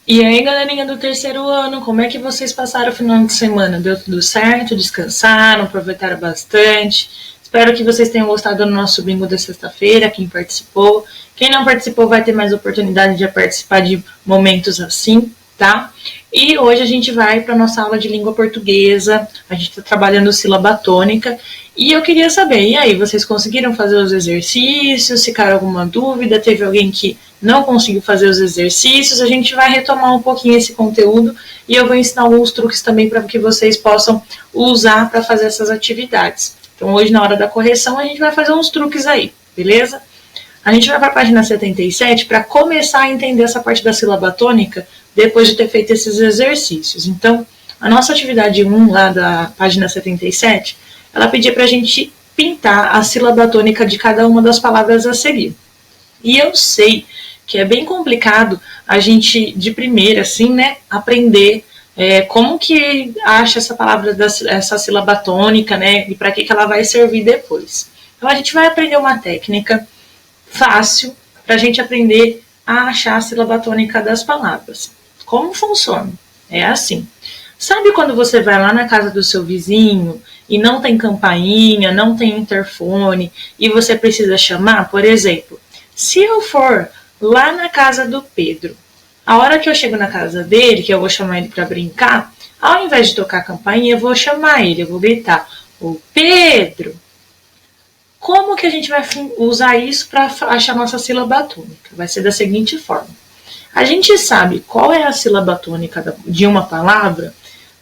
E aí, galerinha do terceiro ano, como é que vocês passaram o final de semana? Deu tudo certo? Descansaram? Aproveitaram bastante? Espero que vocês tenham gostado do nosso bingo da sexta-feira, quem participou. Quem não participou vai ter mais oportunidade de participar de momentos assim, tá? E hoje a gente vai para a nossa aula de língua portuguesa, a gente está trabalhando sílaba tônica, e eu queria saber, e aí, vocês conseguiram fazer os exercícios? Ficaram alguma dúvida? Teve alguém que não conseguiu fazer os exercícios? A gente vai retomar um pouquinho esse conteúdo e eu vou ensinar alguns truques também para que vocês possam usar para fazer essas atividades. Então, hoje, na hora da correção, a gente vai fazer uns truques aí, beleza? A gente vai para a página 77 para começar a entender essa parte da sílaba tônica depois de ter feito esses exercícios. Então, a nossa atividade 1 lá da página 77, ela pedia para a gente pintar a sílaba tônica de cada uma das palavras a seguir. E eu sei que é bem complicado a gente, de primeira, assim, né, aprender como que acha essa palavra, essa sílaba tônica, né, e para que ela vai servir depois. Então, a gente vai aprender uma técnica fácil para a gente aprender a achar a sílaba tônica das palavras. Como funciona? É assim. Sabe quando você vai lá na casa do seu vizinho e não tem campainha, não tem interfone e você precisa chamar? Por exemplo, se eu for lá na casa do Pedro, a hora que eu chego na casa dele, que eu vou chamar ele para brincar, ao invés de tocar a campainha, eu vou chamar ele, eu vou gritar: "Ô Pedro!" Como que a gente vai usar isso para achar nossa sílaba tônica? Vai ser da seguinte forma. A gente sabe qual é a sílaba tônica de uma palavra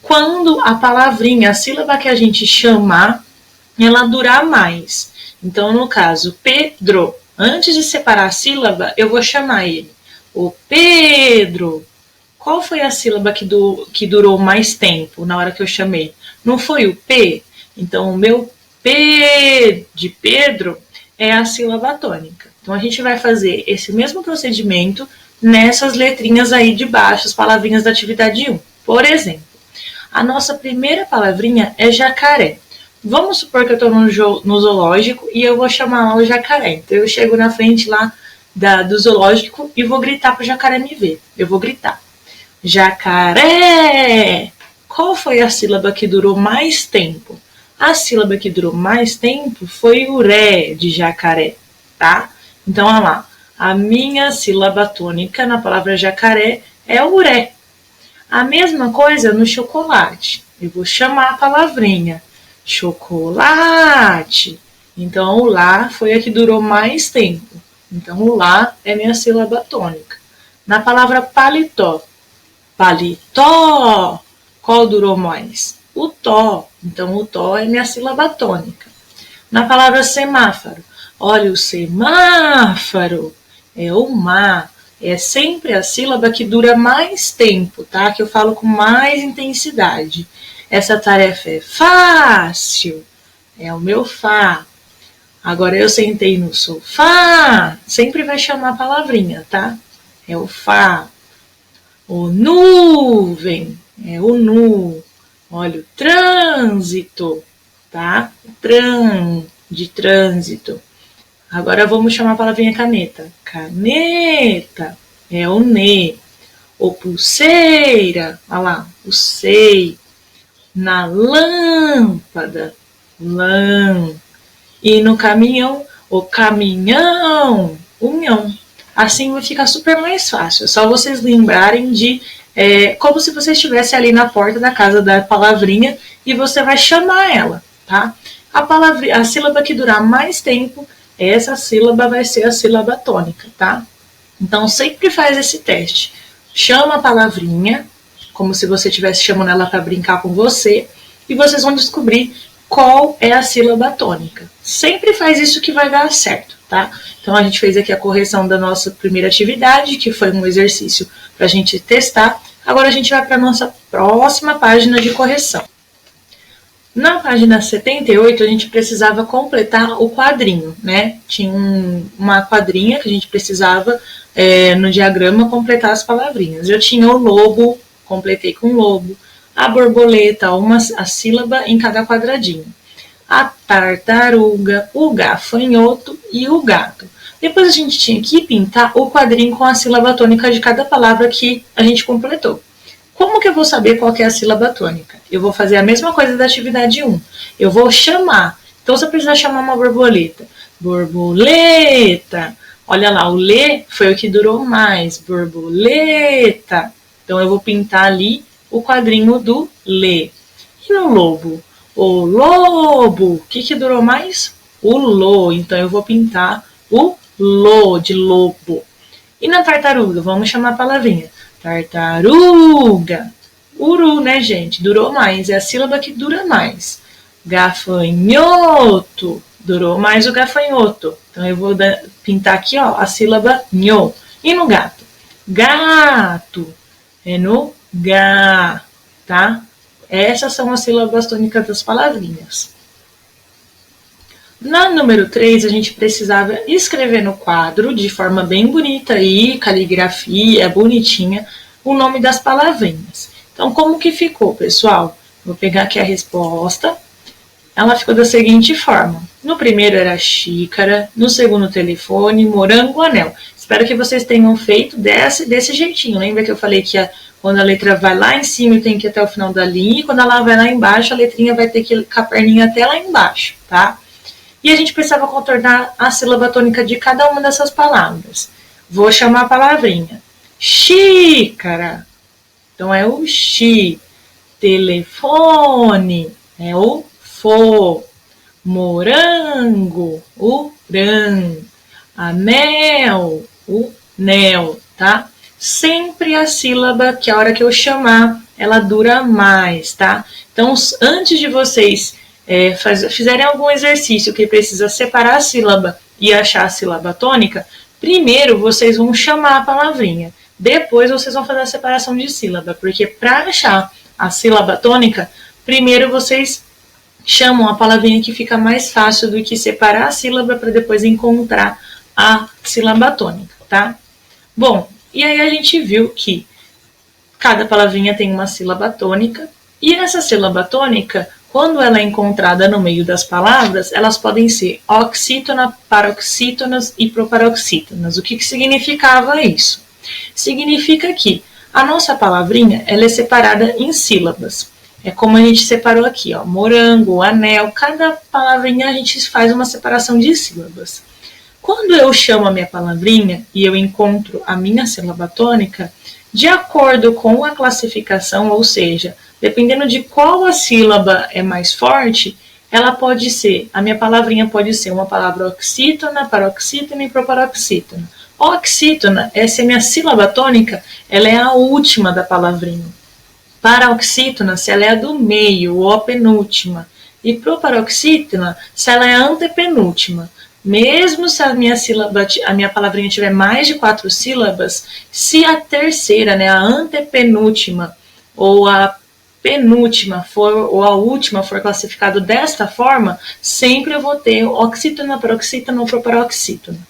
quando a palavrinha, a sílaba que a gente chamar, ela durar mais. Então, no caso, Pedro, antes de separar a sílaba, eu vou chamar ele. Ô Pedro! Qual foi a sílaba que durou mais tempo na hora que eu chamei? Não foi o P? Então, o meu P de Pedro é a sílaba tônica. Então, a gente vai fazer esse mesmo procedimento nessas letrinhas aí de baixo, as palavrinhas da atividade 1. Por exemplo, a nossa primeira palavrinha é jacaré. Vamos supor que eu estou no zoológico e eu vou chamar lá o jacaré. Então, eu chego na frente lá do zoológico e vou gritar para o jacaré me ver. Eu vou gritar: jacaré! Qual foi a sílaba que durou mais tempo? A sílaba que durou mais tempo foi o ré de jacaré, tá? Então, olha lá. A minha sílaba tônica na palavra jacaré é o ré. A mesma coisa no chocolate. Eu vou chamar a palavrinha chocolate. Então, o lá foi a que durou mais tempo. Então, o lá é minha sílaba tônica. Na palavra paletó. Paletó. Qual durou mais? O tó. Então, o tó é minha sílaba tônica. Na palavra semáforo. Olha o semáforo. É o má. É sempre a sílaba que dura mais tempo, tá? Que eu falo com mais intensidade. Essa tarefa é fácil. É o meu fá. Agora eu sentei no sofá. Sempre vai chamar a palavrinha, tá? É o fá. O nuvem. É o nu. Olha o trânsito, tá? De trânsito. Agora vamos chamar a palavrinha caneta. Caneta é o nê. O pulseira, olha lá, o sei. Na lâmpada, lã. E no caminhão, o caminhão, o nhão. Assim vai ficar super mais fácil. É só vocês lembrarem de como se você estivesse ali na porta da casa da palavrinha e você vai chamar ela, tá? A sílaba que durar mais tempo, essa sílaba vai ser a sílaba tônica, tá? Então, sempre faz esse teste. Chama a palavrinha, como se você estivesse chamando ela para brincar com você, e vocês vão descobrir qual é a sílaba tônica. Sempre faz isso que vai dar certo, tá? Então, a gente fez aqui a correção da nossa primeira atividade, que foi um exercício para a gente testar. Agora, a gente vai para a nossa próxima página de correção. Na página 78, a gente precisava completar o quadrinho, né? Tinha uma quadrinha que a gente precisava, no diagrama, completar as palavrinhas. Eu tinha o lobo, completei com lobo. A borboleta, a sílaba em cada quadradinho. A tartaruga, o gafanhoto e o gato. Depois a gente tinha que pintar o quadrinho com a sílaba tônica de cada palavra que a gente completou. Como que eu vou saber qual que é a sílaba tônica? Eu vou fazer a mesma coisa da atividade 1. Eu vou chamar. Então, se eu precisar chamar uma borboleta, borboleta. Olha lá, o lê foi o que durou mais. Borboleta. Então, eu vou pintar ali o quadrinho do lê. E no lobo? O lobo. O que durou mais? O lô. Então, eu vou pintar o lô de lobo. E na tartaruga? Vamos chamar a palavrinha. Tartaruga. Uru, né, gente? Durou mais. É a sílaba que dura mais. Gafanhoto. Durou mais o gafanhoto. Então, eu vou pintar aqui, ó, a sílaba nho. E no gato? Gato. É no gá, tá? Essas são as sílabas tônicas das palavrinhas. Na número 3, a gente precisava escrever no quadro, de forma bem bonita e caligrafia bonitinha, o nome das palavrinhas. Então, como que ficou, pessoal? Vou pegar aqui a resposta. Ela ficou da seguinte forma. No primeiro era xícara, no segundo telefone, morango, anel. Espero que vocês tenham feito desse jeitinho. Lembra que eu falei que quando a letra vai lá em cima, tem que ir até o final da linha, e quando ela vai lá embaixo, a letrinha vai ter que ir com a perninha até lá embaixo, tá? E a gente precisava contornar a sílaba tônica de cada uma dessas palavras. Vou chamar a palavrinha. Xícara. Então, é o xi. Telefone. É o fo. Morango. O ran. Anel. O nel, tá? Sempre a sílaba que a hora que eu chamar, ela dura mais, tá? Então, antes de vocês fizerem algum exercício que precisa separar a sílaba e achar a sílaba tônica, primeiro vocês vão chamar a palavrinha. Depois vocês vão fazer a separação de sílaba, porque para achar a sílaba tônica, primeiro vocês chamam a palavrinha que fica mais fácil do que separar a sílaba para depois encontrar a sílaba tônica, tá? Bom, e aí a gente viu que cada palavrinha tem uma sílaba tônica, e essa sílaba tônica, quando ela é encontrada no meio das palavras, elas podem ser oxítona, paroxítonas e proparoxítonas. O que significava isso? Significa que a nossa palavrinha ela é separada em sílabas. É como a gente separou aqui, ó, morango, anel, cada palavrinha a gente faz uma separação de sílabas. Quando eu chamo a minha palavrinha e eu encontro a minha sílaba tônica, de acordo com a classificação, ou seja, dependendo de qual a sílaba é mais forte, ela pode ser, a minha palavrinha pode ser uma palavra oxítona, paroxítona e proparoxítona. Oxítona, essa é a minha sílaba tônica, ela é a última da palavrinha. Paroxítona, se ela é a do meio, ou a penúltima. E proparoxítona, se ela é a antepenúltima. Mesmo se a minha palavrinha tiver mais de 4 sílabas, se a terceira, né, a antepenúltima, ou a penúltima ou a última for classificado desta forma, sempre eu vou ter oxítona, paroxítona ou proparoxítona.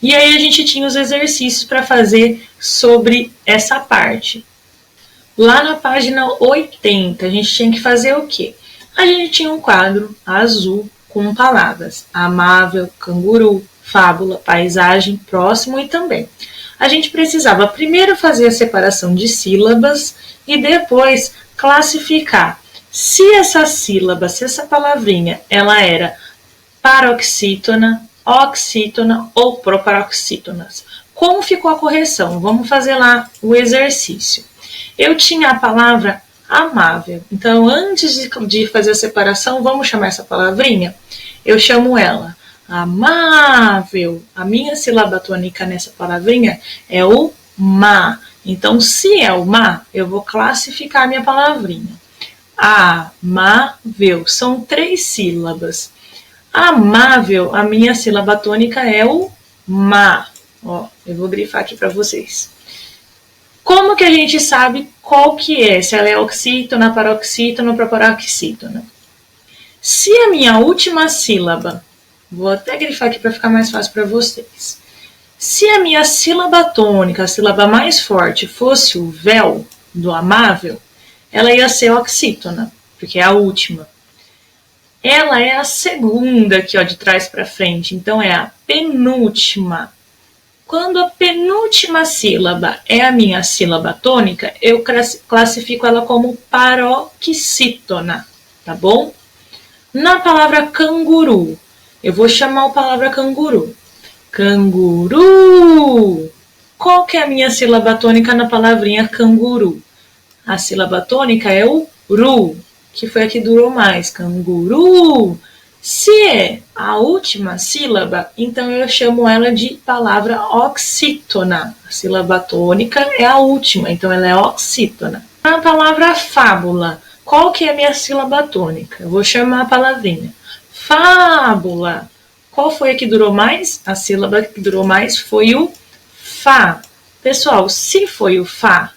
E aí a gente tinha os exercícios para fazer sobre essa parte. Lá na página 80, a gente tinha que fazer o quê? A gente tinha um quadro azul com palavras amável, canguru, fábula, paisagem, próximo e também. A gente precisava primeiro fazer a separação de sílabas e depois classificar se essa sílaba, se essa palavrinha, ela era paroxítona, oxítona ou proparoxítonas. Como ficou a correção? Vamos fazer lá o exercício. Eu tinha a palavra amável. Então, antes de fazer a separação, vamos chamar essa palavrinha? Eu chamo ela amável. A minha sílaba tônica nessa palavrinha é o má. Então, se é o má, eu vou classificar a minha palavrinha. Amável. São 3 sílabas. Amável, a minha sílaba tônica é o má. Ó, eu vou grifar aqui para vocês. Como que a gente sabe qual que é? Se ela é oxítona, paroxítona ou proparoxítona? Se a minha última sílaba, vou até grifar aqui para ficar mais fácil para vocês. Se a minha sílaba tônica, a sílaba mais forte, fosse o véu do amável, ela ia ser oxítona, porque é a última. Ela é a segunda aqui, ó, de trás para frente. Então, é a penúltima. Quando a penúltima sílaba é a minha sílaba tônica, eu classifico ela como paroxítona, tá bom? Na palavra canguru, eu vou chamar a palavra canguru. Canguru! Qual que é a minha sílaba tônica na palavrinha canguru? A sílaba tônica é o ru, que foi a que durou mais. Canguru! Se é a última sílaba, então eu chamo ela de palavra oxítona. A sílaba tônica é a última, então ela é oxítona. A palavra fábula, qual que é a minha sílaba tônica? Eu vou chamar a palavrinha. Fábula. Qual foi a que durou mais? A sílaba que durou mais foi o fá. Pessoal, se foi o fá,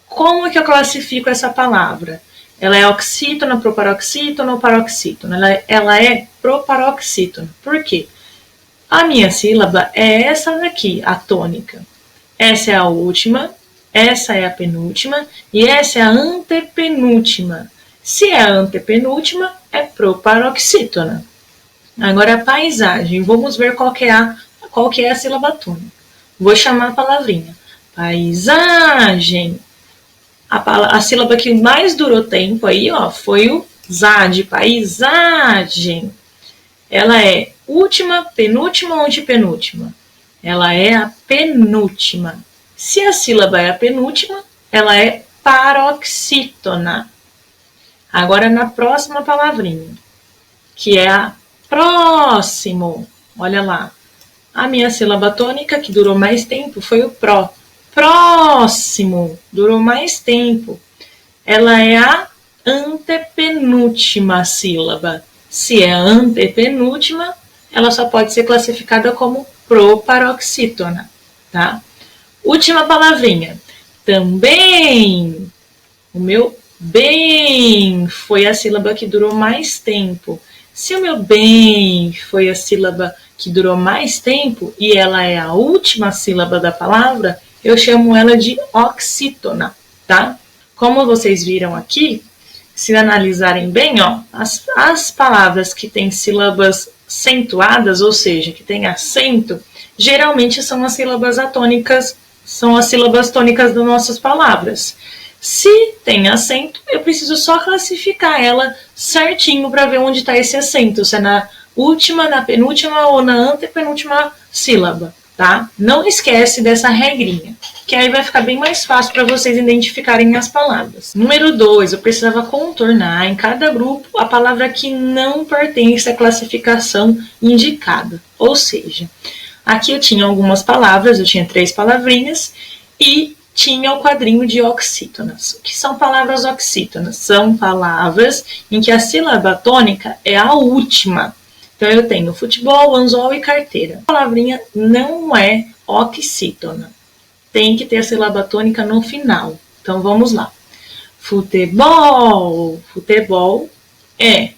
como é que eu classifico essa palavra? Ela é oxítona, proparoxítona ou paroxítona? Ela é proparoxítona. Por quê? A minha sílaba é essa daqui, a tônica. Essa é a última, essa é a penúltima e essa é a antepenúltima. Se é a antepenúltima, é proparoxítona. Agora a paisagem. Vamos ver qual que é a sílaba tônica. Vou chamar a palavrinha. Paisagem. A sílaba que mais durou tempo aí, ó, foi o za, de paisagem. Ela é última, penúltima ou antepenúltima? Ela é a penúltima. Se a sílaba é a penúltima, ela é paroxítona. Agora na próxima palavrinha, que é a próximo. Olha lá. A minha sílaba tônica, que durou mais tempo, foi o pró. Próximo, durou mais tempo. Ela é a antepenúltima sílaba. Se é a antepenúltima, ela só pode ser classificada como proparoxítona, tá? Última palavrinha. Também. O meu bem foi a sílaba que durou mais tempo. Se o meu bem foi a sílaba que durou mais tempo e ela é a última sílaba da palavra, eu chamo ela de oxítona, tá? Como vocês viram aqui, se analisarem bem, ó, as palavras que têm sílabas acentuadas, ou seja, que têm acento, geralmente são as sílabas atônicas, são as sílabas tônicas das nossas palavras. Se tem acento, eu preciso só classificar ela certinho para ver onde está esse acento, se é na última, na penúltima ou na antepenúltima sílaba, tá? Não esquece dessa regrinha, que aí vai ficar bem mais fácil para vocês identificarem as palavras. Número 2, eu precisava contornar em cada grupo a palavra que não pertence à classificação indicada. Ou seja, aqui eu tinha algumas palavras, eu tinha 3 palavrinhas e tinha o quadrinho de oxítonas. O que são palavras oxítonas? São palavras em que a sílaba tônica é a última. Então, eu tenho futebol, anzol e carteira. A palavrinha não é oxítona. Tem que ter a sílaba tônica no final. Então, vamos lá. Futebol. Futebol é.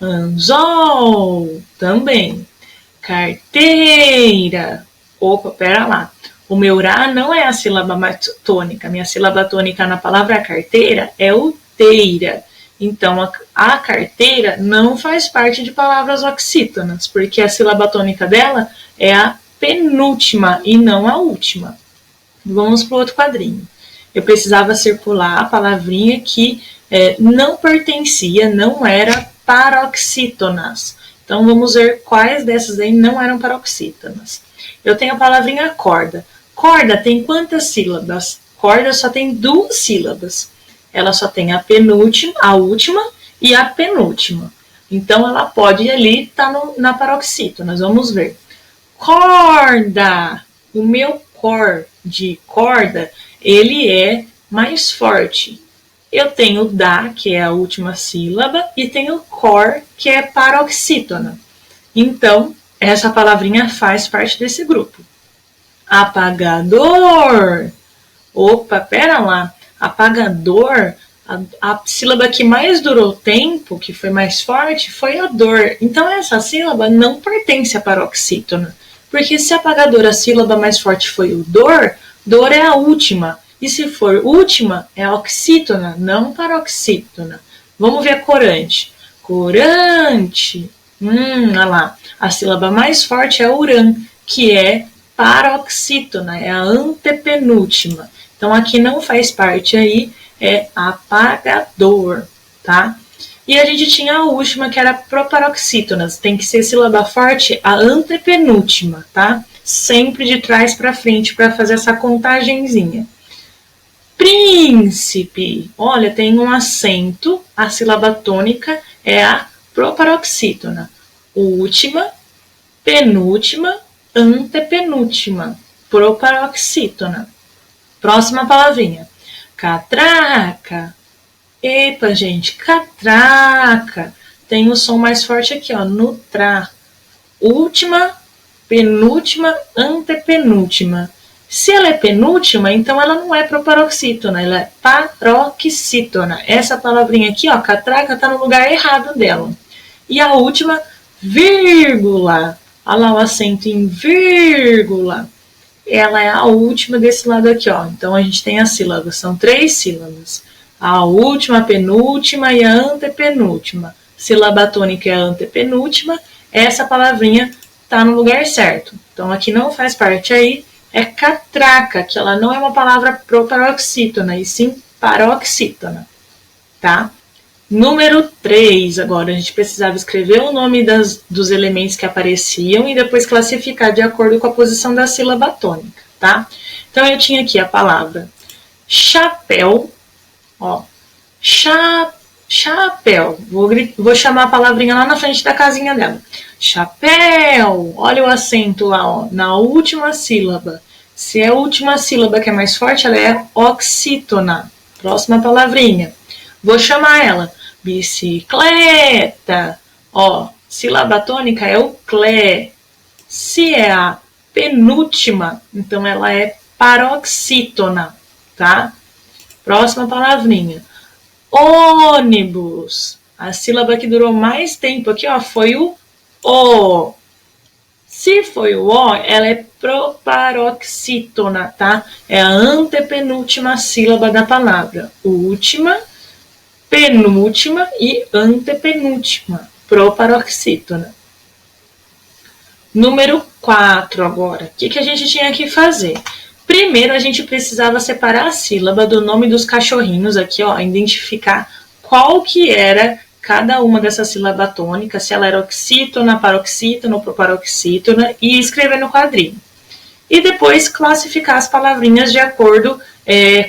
Anzol também. Carteira. Opa, pera lá. O meu rá não é a sílaba mais tônica. Minha sílaba tônica na palavra carteira é o teira. Então, a carteira não faz parte de palavras oxítonas, porque a sílaba tônica dela é a penúltima e não a última. Vamos para o outro quadrinho. Eu precisava circular a palavrinha que não pertencia, não era paroxítonas. Então, vamos ver quais dessas aí não eram paroxítonas. Eu tenho a palavrinha corda. Corda tem quantas sílabas? Corda só tem 2 sílabas. Ela só tem a penúltima, a última e a penúltima. Então, ela pode ali estar na paroxítona. Nós vamos ver. Corda. O meu cor de corda, ele é mais forte. Eu tenho da, que é a última sílaba, e tenho cor, que é paroxítona. Então, essa palavrinha faz parte desse grupo. Apagador. Opa, pera lá. Apagador, a sílaba que mais durou tempo, que foi mais forte, foi a dor. Então, essa sílaba não pertence à paroxítona. Porque se apagador, a sílaba mais forte foi o dor, dor é a última. E se for última, é a oxítona, não paroxítona. Vamos ver a corante. corante. Olha lá. A sílaba mais forte é uran, que é paroxítona, é a antepenúltima. Então, aqui não faz parte aí, é apagador, tá? E a gente tinha a última, que era proparoxítonas. Tem que ser sílaba forte, a antepenúltima, tá? Sempre de trás para frente para fazer essa contagenzinha. Príncipe. Olha, tem um acento, a sílaba tônica é a proparoxítona. Última, penúltima, antepenúltima. Proparoxítona. Próxima palavrinha. Catraca. Epa, gente, catraca. Tem o som mais forte aqui, ó, no tra. Última, penúltima, antepenúltima. Se ela é penúltima, então ela não é proparoxítona, ela é paroxítona. Essa palavrinha aqui, ó, catraca, tá no lugar errado dela. E a última, vírgula. Olha lá o acento em vírgula. Ela é a última desse lado aqui, ó. Então a gente tem as sílabas, são 3 sílabas. A última, a penúltima e a antepenúltima. Sílaba tônica é a antepenúltima. Essa palavrinha tá no lugar certo. Então aqui não faz parte aí. É catraca, que ela não é uma palavra proparoxítona, e sim paroxítona, tá? Número 3, agora a gente precisava escrever o nome dos elementos que apareciam e depois classificar de acordo com a posição da sílaba tônica, tá? Então eu tinha aqui a palavra chapéu, ó, chapéu, vou chamar a palavrinha lá na frente da casinha dela. Chapéu, olha o acento lá, ó, na última sílaba. Se é a última sílaba que é mais forte, ela é oxítona. Próxima palavrinha. Vou chamar ela. Bicicleta. Ó, sílaba tônica é o clé. Se é a penúltima, então ela é paroxítona, tá? Próxima palavrinha. Ônibus. A sílaba que durou mais tempo aqui, ó, foi o O. Se foi o O, ela é proparoxítona, tá? É a antepenúltima sílaba da palavra. Última, penúltima e antepenúltima. Proparoxítona. Número 4 agora. O que a gente tinha que fazer? Primeiro, a gente precisava separar a sílaba do nome dos cachorrinhos aqui, ó, identificar qual que era cada uma dessas sílabas tônicas, se ela era oxítona, paroxítona ou proparoxítona, e escrever no quadrinho. E depois classificar as palavrinhas de acordo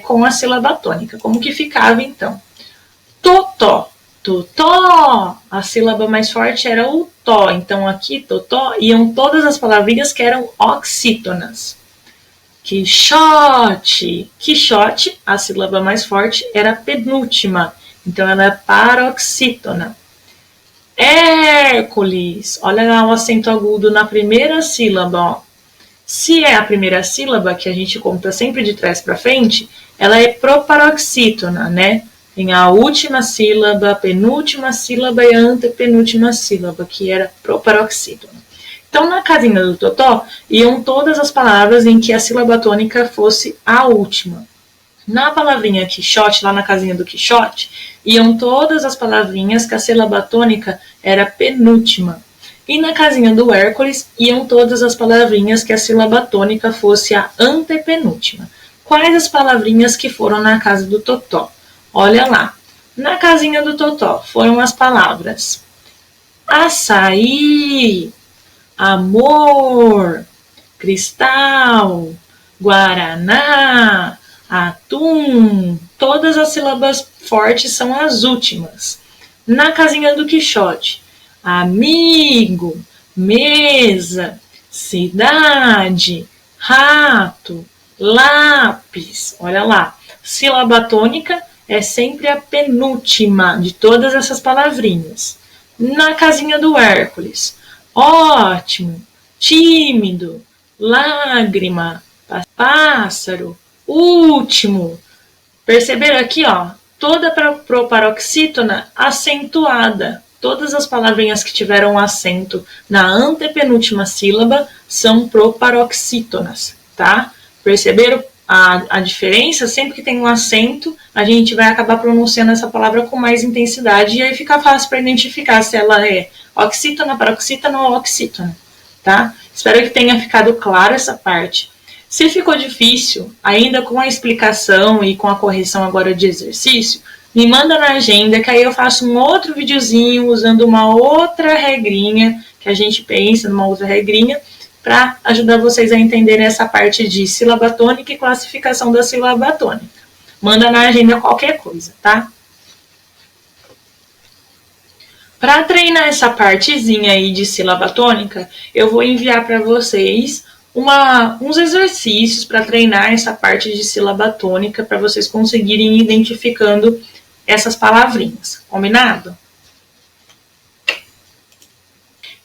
com a sílaba tônica. Como que ficava, então? Totó. Totó. A sílaba mais forte era o tó. Então, aqui, totó, iam todas as palavrinhas que eram oxítonas. Quixote. Quixote, a sílaba mais forte, era a penúltima. Então, ela é paroxítona. Hércules. Olha lá o acento agudo na primeira sílaba. Ó. Se é a primeira sílaba, que a gente conta sempre de trás para frente, ela é proparoxítona, né? Tem a última sílaba, a penúltima sílaba e a antepenúltima sílaba, que era proparoxítona. Então, na casinha do totó, iam todas as palavras em que a sílaba tônica fosse a última. Na palavrinha Quixote, lá na casinha do Quixote, iam todas as palavrinhas que a sílaba tônica era penúltima. E na casinha do Hércules, iam todas as palavrinhas que a sílaba tônica fosse a antepenúltima. Quais as palavrinhas que foram na casa do Totó? Olha lá. Na casinha do Totó foram as palavras açaí, amor, cristal, guaraná, atum. Todas as sílabas fortes são as últimas. Na casinha do Quixote, amigo, mesa, cidade, rato, lápis. Olha lá, sílaba tônica é sempre a penúltima de todas essas palavrinhas. Na casinha do Hércules, ótimo, tímido, lágrima, pássaro, último. Perceberam aqui, ó, toda proparoxítona acentuada. Todas as palavrinhas que tiveram acento na antepenúltima sílaba são proparoxítonas, tá? Perceberam a diferença, sempre que tem um acento, a gente vai acabar pronunciando essa palavra com mais intensidade e aí fica fácil para identificar se ela é oxítona, paroxítona ou oxítona, tá? Espero que tenha ficado claro essa parte. Se ficou difícil, ainda com a explicação e com a correção agora de exercício, me manda na agenda que aí eu faço um outro videozinho usando uma outra regrinha, que a gente pensa numa outra regrinha, para ajudar vocês a entenderem essa parte de sílaba tônica e classificação da sílaba tônica. Manda na agenda qualquer coisa, tá? Para treinar essa partezinha aí de sílaba tônica, eu vou enviar para vocês uns exercícios para treinar essa parte de sílaba tônica, para vocês conseguirem ir identificando essas palavrinhas, combinado?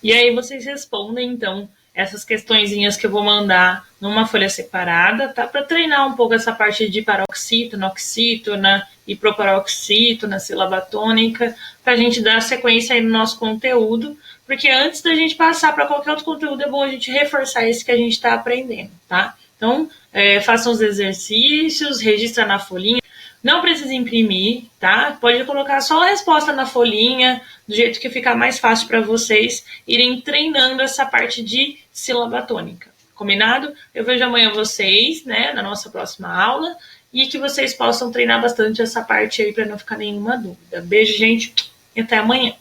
E aí vocês respondem, então, essas questõezinhas que eu vou mandar numa folha separada, tá? Para treinar um pouco essa parte de paroxítona, oxítona e proparoxítona, sílaba tônica, para a gente dar sequência aí no nosso conteúdo, porque antes da gente passar para qualquer outro conteúdo, é bom a gente reforçar esse que a gente está aprendendo, tá? Então, façam os exercícios, registra na folhinha. Não precisa imprimir, tá? Pode colocar só a resposta na folhinha, do jeito que ficar mais fácil para vocês irem treinando essa parte de sílaba tônica. Combinado? Eu vejo amanhã vocês, né, na nossa próxima aula, e que vocês possam treinar bastante essa parte aí para não ficar nenhuma dúvida. Beijo, gente, e até amanhã.